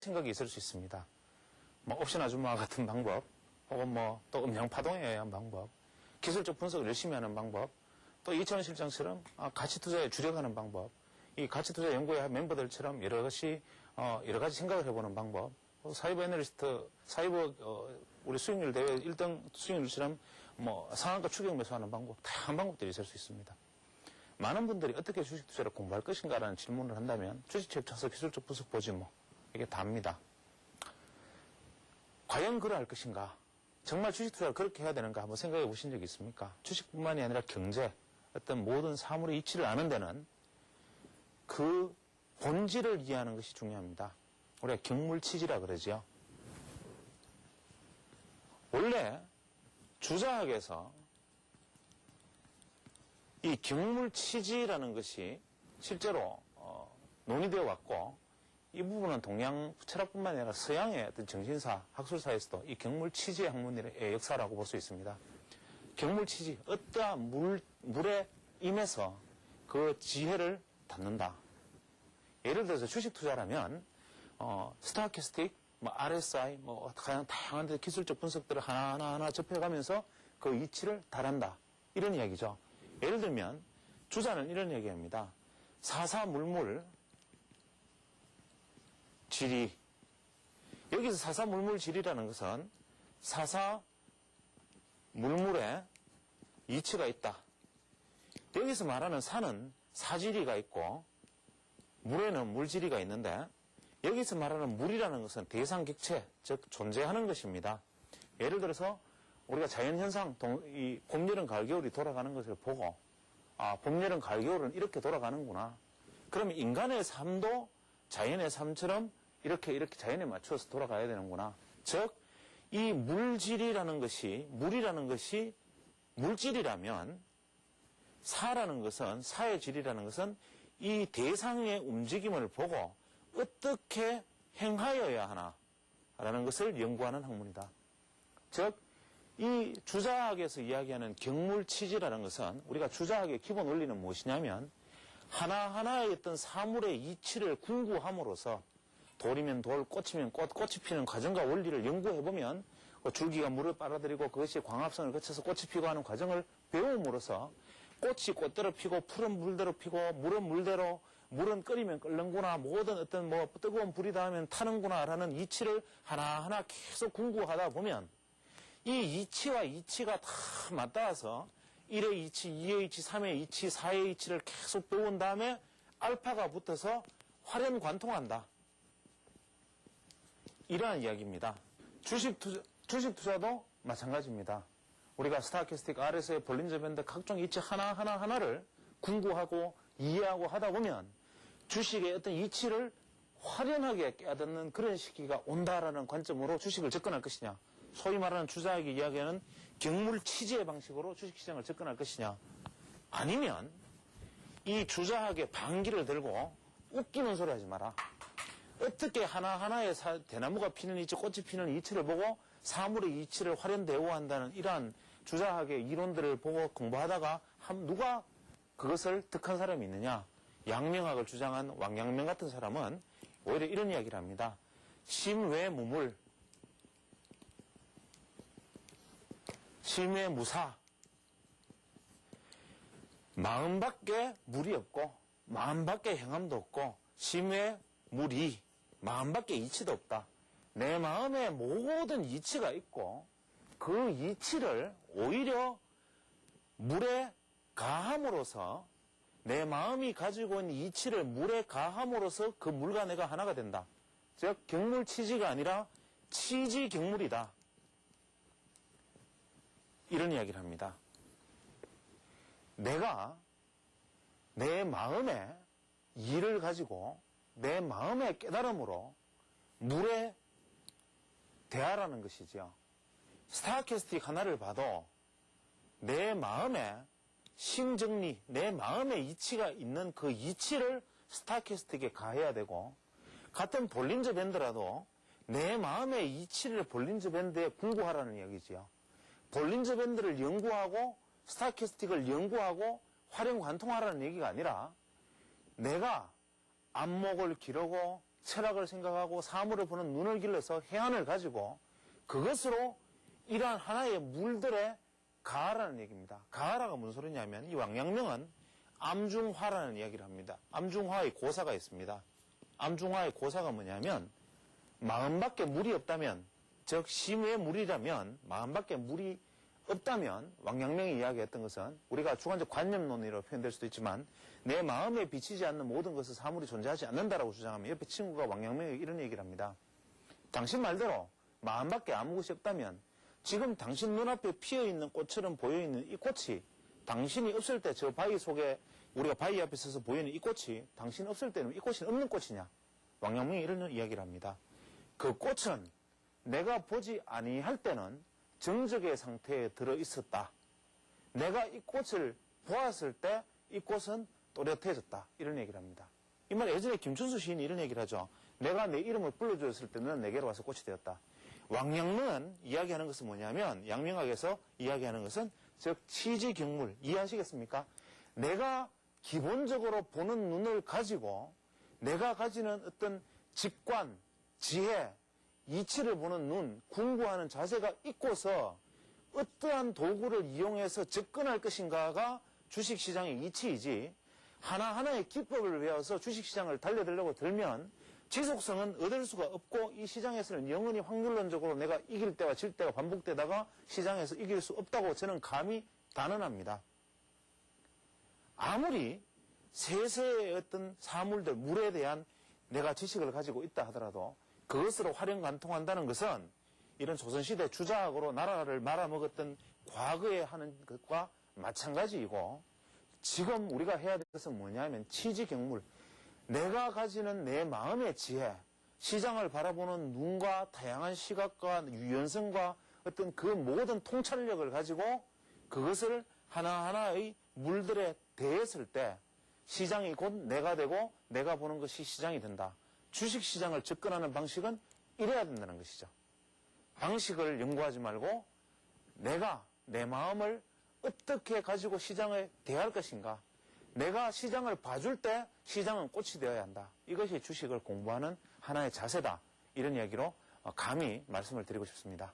생각이 있을 수 있습니다. 뭐 옵션 아줌마 같은 방법, 혹은 뭐 또 음량 파동에 의한 방법, 기술적 분석을 열심히 하는 방법, 또 이철원 실장처럼 가치 투자에 주력하는 방법, 이 가치 투자 연구회 멤버들처럼 여러 가지 생각을 해보는 방법, 사이버 애널리스트, 우리 수익률 대회 1등 수익률처럼 뭐 상한가 추격 매수하는 방법, 다양한 방법들이 있을 수 있습니다. 많은 분들이 어떻게 주식 투자를 공부할 것인가라는 질문을 한다면 주식책 차서 기술적 분석 보지 뭐 이게 답니다. 과연 그러할 것인가? 정말 주식 투자를 그렇게 해야 되는가 한번 생각해 보신 적이 있습니까? 주식뿐만이 아니라 경제, 어떤 모든 사물의 이치를 아는 데는 그 본질을 이해하는 것이 중요합니다. 우리가 경물치지라 그러죠. 원래 주자학에서 이 경물치지라는 것이 실제로 논의되어 왔고, 이 부분은 동양 철학뿐만 아니라 서양의 어떤 정신사, 학술사에서도 이 경물치지의 학문의 역사라고 볼 수 있습니다. 경물치지, 어떠한 물에 임해서 그 지혜를 닫는다. 예를 들어서 주식 투자라면 스타캐스틱, RSI, 가장 다양한 기술적 분석들을 하나하나 접해가면서 그 이치를 달한다. 이런 이야기죠. 예를 들면 주자는 이런 얘기합니다. 사사물물 지리. 여기서 사사물물 지리라는 것은 사사물물에 이치가 있다. 여기서 말하는 사는 사지리가 있고 물에는 물지리가 있는데, 여기서 말하는 물이라는 것은 대상객체, 즉 존재하는 것입니다. 예를 들어서 우리가 자연현상, 이 봄, 여름, 가을, 겨울이 돌아가는 것을 보고 봄, 여름, 가을, 겨울은 이렇게 돌아가는구나. 그러면 인간의 삶도 자연의 삶처럼 이렇게 자연에 맞춰서 돌아가야 되는구나. 즉, 이 물질이라는 것이, 물이라는 것이 물질이라면 사라는 것은, 사의 질이라는 것은 이 대상의 움직임을 보고 어떻게 행하여야 하나라는 것을 연구하는 학문이다. 즉, 이 주자학에서 이야기하는 경물치지라는 것은 우리가 주자학의 기본 원리는 무엇이냐면 하나하나의 어떤 사물의 이치를 궁구함으로써 돌이면 돌, 꽃이면 꽃, 꽃이 피는 과정과 원리를 연구해보면 줄기가 물을 빨아들이고 그것이 광합성을 거쳐서 꽃이 피고 하는 과정을 배움으로써 꽃이 꽃대로 피고 풀은 물대로 피고 물은 물대로, 물은 끓이면 끓는구나, 모든 어떤 뜨거운 불이 닿으면 타는구나 라는 이치를 하나하나 계속 궁구하다 보면 이 이치와 이치가 다 맞닿아서 1의 이치, 2의 이치, 3의 이치, 4의 이치를 계속 배운 다음에 알파가 붙어서 활연관통한다. 이러한 이야기입니다. 주식 투자도 마찬가지입니다. 우리가 스타캐스틱, RSI, 볼린저 밴드 각종 이치 하나를 궁구하고 이해하고 하다 보면 주식의 어떤 이치를 활연하게 깨닫는 그런 시기가 온다라는 관점으로 주식을 접근할 것이냐, 소위 말하는 주자학이 이야기하는 경물치지의 방식으로 주식시장을 접근할 것이냐, 아니면 이 주자학의 반기를 들고 웃기는 소리 하지 마라. 어떻게 하나하나의 대나무가 피는 이치, 꽃이 피는 이치를 보고 사물의 이치를 활연대오한다는 이러한 주자학의 이론들을 보고 공부하다가 누가 그것을 득한 사람이 있느냐. 양명학을 주장한 왕양명 같은 사람은 오히려 이런 이야기를 합니다. 심외무물, 심외무사. 마음밖에 물이 없고 마음밖에 행함도 없고 심외무리, 마음밖에 이치도 없다. 내 마음에 모든 이치가 있고 그 이치를 오히려 물에 가함으로써, 내 마음이 가지고 있는 이치를 물에 가함으로써 그 물과 내가 하나가 된다. 즉 경물치지가 아니라 치지경물이다. 이런 이야기를 합니다. 내가 내 마음의 이를 가지고 내 마음의 깨달음으로 물에 대하라는 것이죠. 스타캐스틱 하나를 봐도 내 마음에 심정리, 내 마음의 이치가 있는 그 이치를 스타캐스틱에 가해야 되고, 같은 볼린저 밴드라도 내 마음의 이치를 볼린저 밴드에 궁구하라는 이야기지요. 볼린저 밴드를 연구하고 스타캐스틱을 연구하고 활용관통하라는 얘기가 아니라 내가 안목을 기르고 철학을 생각하고 사물을 보는 눈을 길러서 해안을 가지고 그것으로 이러한 하나의 물들의 가하라는 얘기입니다. 가하라가 무슨 소리냐면 이 왕양명은 암중화라는 이야기를 합니다. 암중화의 고사가 있습니다. 암중화의 고사가 뭐냐면 마음밖에 물이 없다면, 즉 심의 물이라면, 마음밖에 물이 없다면 왕양명이 이야기했던 것은 우리가 주관적 관념론으로 표현될 수도 있지만 내 마음에 비치지 않는 모든 것은 사물이 존재하지 않는다라고 주장하면 옆에 친구가 왕양명이 이런 얘기를 합니다. 당신 말대로 마음밖에 아무 것이 없다면 지금 당신 눈앞에 피어있는 꽃처럼 보여있는 이 꽃이 당신이 없을 때 저 바위 속에 우리가 바위 앞에 서서 보이는 이 꽃이 당신 없을 때는 이 꽃이 없는 꽃이냐? 왕양명이 이런 이야기를 합니다. 그 꽃은 내가 보지 아니할 때는 정적의 상태에 들어 있었다. 내가 이 꽃을 보았을 때 이 꽃은 또렷해졌다. 이런 얘기를 합니다. 이 말 예전에 김춘수 시인이 이런 얘기를 하죠. 내가 내 이름을 불러주었을 때는 내게로 와서 꽃이 되었다. 왕양명은 이야기하는 것은 뭐냐면 양명학에서 이야기하는 것은 즉 치지경물 이해하시겠습니까? 내가 기본적으로 보는 눈을 가지고 내가 가지는 어떤 직관, 지혜, 이치를 보는 눈, 궁구하는 자세가 있고서 어떠한 도구를 이용해서 접근할 것인가가 주식시장의 이치이지 하나하나의 기법을 배워서 주식시장을 달려들려고 들면 지속성은 얻을 수가 없고 이 시장에서는 영원히 확률론적으로 내가 이길 때와 질 때가 반복되다가 시장에서 이길 수 없다고 저는 감히 단언합니다. 아무리 세세의 어떤 사물들, 물에 대한 내가 지식을 가지고 있다 하더라도 그것으로 활용관통한다는 것은 이런 조선시대 주자학으로 나라를 말아먹었던 과거에 하는 것과 마찬가지이고 지금 우리가 해야 될 것은 뭐냐면 치지경물, 내가 가지는 내 마음의 지혜, 시장을 바라보는 눈과 다양한 시각과 유연성과 어떤 그 모든 통찰력을 가지고 그것을 하나하나의 물들에 대했을 때 시장이 곧 내가 되고 내가 보는 것이 시장이 된다. 주식시장을 접근하는 방식은 이래야 된다는 것이죠. 방식을 연구하지 말고 내가 내 마음을 어떻게 가지고 시장에 대할 것인가. 내가 시장을 봐줄 때 시장은 꽃이 되어야 한다. 이것이 주식을 공부하는 하나의 자세다. 이런 이야기로 감히 말씀을 드리고 싶습니다.